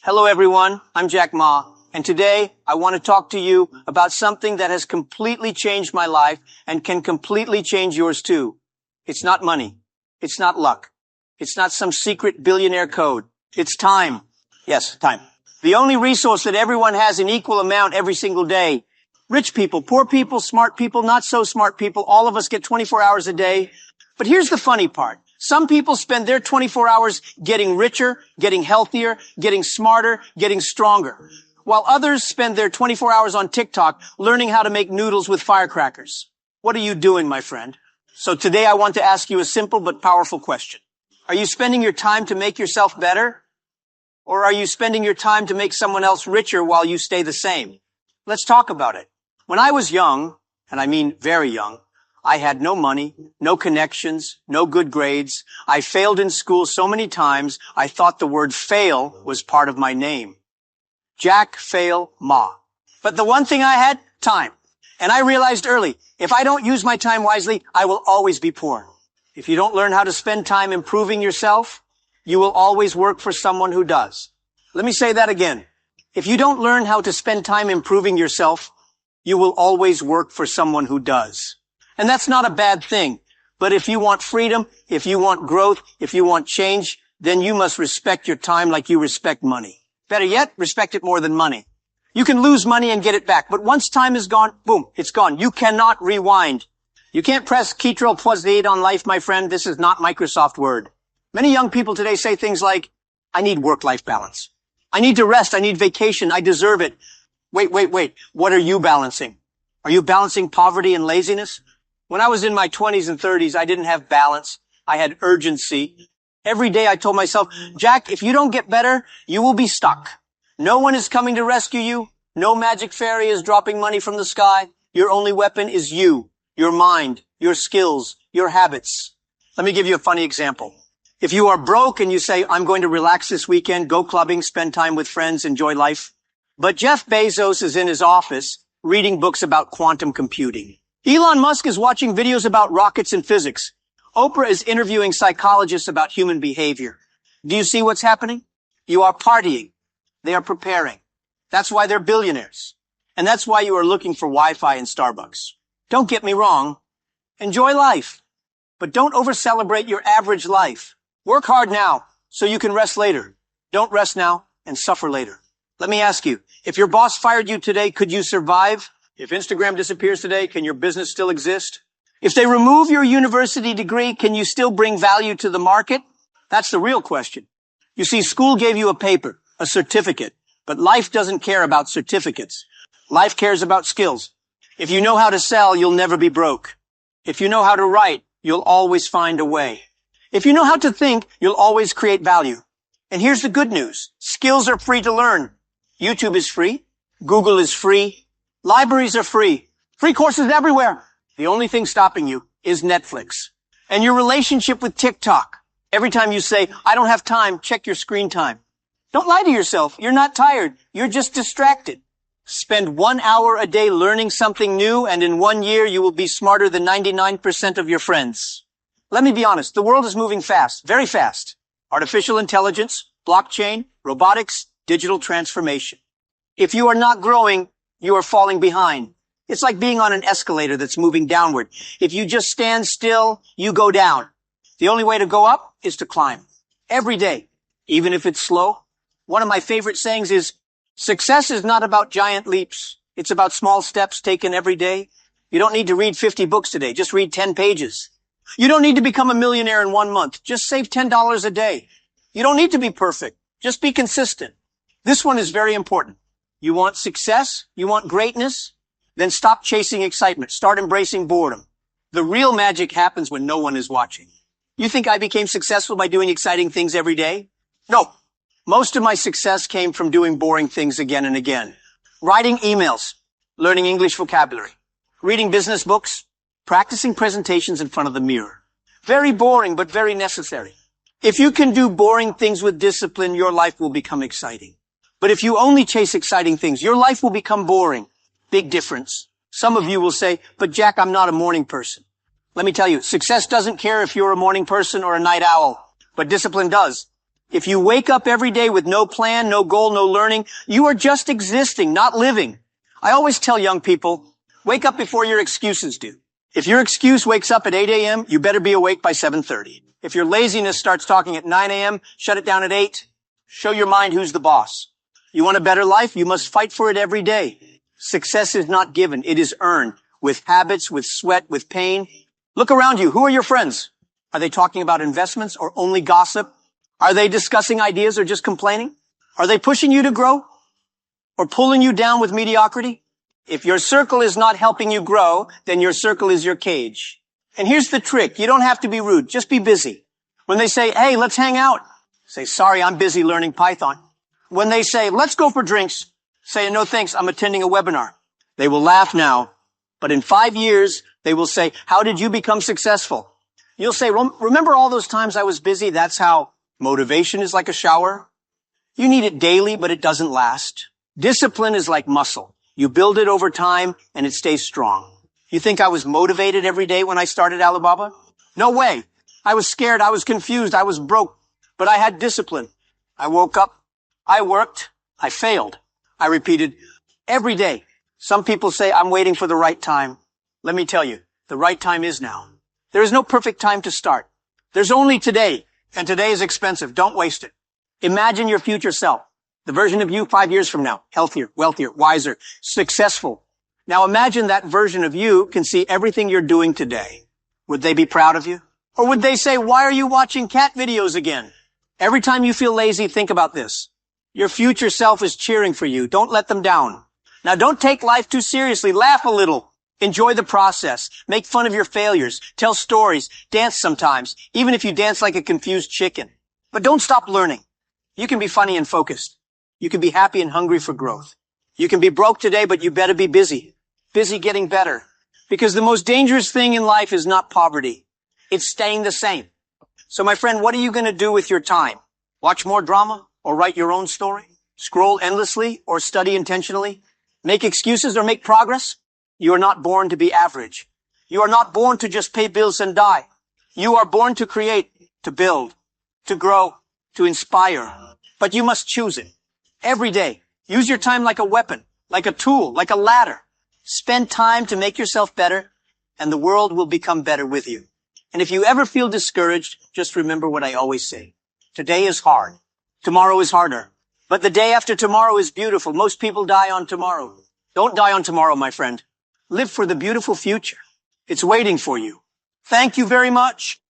Hello everyone, I'm Jack Ma, and today I want to talk to you about something that has completely changed my life and can completely change yours too. It's not money. It's not luck. It's not some secret billionaire code. It's time. Yes, time. The only resource that everyone has in equal amount every single day. Rich people, poor people, smart people, not so smart people, all of us get 24 hours a day. But here's the funny part. Some people spend their 24 hours getting richer, getting healthier, getting smarter, getting stronger, while others spend their 24 hours on TikTok learning how to make noodles with firecrackers. What are you doing, my friend? So today I want to ask you a simple but powerful question. Are you spending your time to make yourself better? Or are you spending your time to make someone else richer while you stay the same? Let's talk about it. When I was young, and I mean very young, I had no money, no connections, no good grades. I failed in school so many times, I thought the word fail was part of my name. Jack Fail Ma. But the one thing I had, time. And I realized early, if I don't use my time wisely, I will always be poor. If you don't learn how to spend time improving yourself, you will always work for someone who does. Let me say that again. If you don't learn how to spend time improving yourself, you will always work for someone who does. And that's not a bad thing. But if you want freedom, if you want growth, if you want change, then you must respect your time like you respect money. Better yet, respect it more than money. You can lose money and get it back, but once time is gone, boom, it's gone. You cannot rewind. You can't press Ctrl+Z on life, my friend. This is not Microsoft Word. Many young people today say things like, I need work-life balance. I need to rest. I need vacation. I deserve it. Wait. What are you balancing? Are you balancing poverty and laziness? When I was in my 20s and 30s, I didn't have balance. I had urgency. Every day I told myself, Jack, if you don't get better, you will be stuck. No one is coming to rescue you. No magic fairy is dropping money from the sky. Your only weapon is you, your mind, your skills, your habits. Let me give you a funny example. If you are broke and you say, I'm going to relax this weekend, go clubbing, spend time with friends, enjoy life. But Jeff Bezos is in his office reading books about quantum computing. Elon Musk is watching videos about rockets and physics. Oprah is interviewing psychologists about human behavior. Do you see what's happening? You are partying. They are preparing. That's why they're billionaires. And that's why you are looking for Wi-Fi in Starbucks. Don't get me wrong. Enjoy life. But don't over-celebrate your average life. Work hard now so you can rest later. Don't rest now and suffer later. Let me ask you, if your boss fired you today, could you survive? If Instagram disappears today, can your business still exist? If they remove your university degree, can you still bring value to the market? That's the real question. You see, school gave you a paper, a certificate, but life doesn't care about certificates. Life cares about skills. If you know how to sell, you'll never be broke. If you know how to write, you'll always find a way. If you know how to think, you'll always create value. And here's the good news. Skills are free to learn. YouTube is free. Google is free. Libraries are free. Free courses everywhere. The only thing stopping you is Netflix. And your relationship with TikTok. Every time you say, I don't have time, check your screen time. Don't lie to yourself. You're not tired. You're just distracted. Spend 1 hour a day learning something new, and in 1 year you will be smarter than 99% of your friends. Let me be honest. The world is moving fast, very fast. Artificial intelligence, blockchain, robotics, digital transformation. If you are not growing, you are falling behind. It's like being on an escalator that's moving downward. If you just stand still, you go down. The only way to go up is to climb. Every day, even if it's slow. One of my favorite sayings is, success is not about giant leaps. It's about small steps taken every day. You don't need to read 50 books today. Just read 10 pages. You don't need to become a millionaire in 1 month. Just save $10 a day. You don't need to be perfect. Just be consistent. This one is very important. You want success? You want greatness? Then stop chasing excitement. Start embracing boredom. The real magic happens when no one is watching. You think I became successful by doing exciting things every day? No. Most of my success came from doing boring things again and again. Writing emails, learning English vocabulary, reading business books, practicing presentations in front of the mirror. Very boring, but very necessary. If you can do boring things with discipline, your life will become exciting. But if you only chase exciting things, your life will become boring. Big difference. Some of you will say, but Jack, I'm not a morning person. Let me tell you, success doesn't care if you're a morning person or a night owl, but discipline does. If you wake up every day with no plan, no goal, no learning, you are just existing, not living. I always tell young people, wake up before your excuses do. If your excuse wakes up at 8 a.m., you better be awake by 7:30. If your laziness starts talking at 9 a.m., shut it down at 8. Show your mind who's the boss. You want a better life? You must fight for it every day. Success is not given. It is earned with habits, with sweat, with pain. Look around you. Who are your friends? Are they talking about investments or only gossip? Are they discussing ideas or just complaining? Are they pushing you to grow or pulling you down with mediocrity? If your circle is not helping you grow, then your circle is your cage. And here's the trick. You don't have to be rude. Just be busy. When they say, hey, let's hang out, say, sorry, I'm busy learning Python. When they say, let's go for drinks, say, no thanks, I'm attending a webinar. They will laugh now, but in 5 years, they will say, how did you become successful? You'll say, remember all those times I was busy? That's how motivation is like a shower. You need it daily, but it doesn't last. Discipline is like muscle. You build it over time, and it stays strong. You think I was motivated every day when I started Alibaba? No way. I was scared. I was confused. I was broke. But I had discipline. I woke up. I worked. I failed. I repeated every day. Some people say I'm waiting for the right time. Let me tell you, the right time is now. There is no perfect time to start. There's only today, and today is expensive. Don't waste it. Imagine your future self, the version of you 5 years from now, healthier, wealthier, wiser, successful. Now imagine that version of you can see everything you're doing today. Would they be proud of you? Or would they say, why are you watching cat videos again? Every time you feel lazy, think about this. Your future self is cheering for you. Don't let them down. Now don't take life too seriously. Laugh a little. Enjoy the process. Make fun of your failures. Tell stories. Dance sometimes, even if you dance like a confused chicken. But don't stop learning. You can be funny and focused. You can be happy and hungry for growth. You can be broke today, but you better be busy. Busy getting better. Because the most dangerous thing in life is not poverty. It's staying the same. So my friend, what are you going to do with your time? Watch more drama or write your own story? Scroll endlessly or study intentionally? Make excuses or make progress? You are not born to be average. You are not born to just pay bills and die. You are born to create, to build, to grow, to inspire. But you must choose it. Every day, use your time like a weapon, like a tool, like a ladder. Spend time to make yourself better, and the world will become better with you. And if you ever feel discouraged, just remember what I always say. Today is hard. Tomorrow is harder. But the day after tomorrow is beautiful. Most people die on tomorrow. Don't die on tomorrow, my friend. Live for the beautiful future. It's waiting for you. Thank you very much.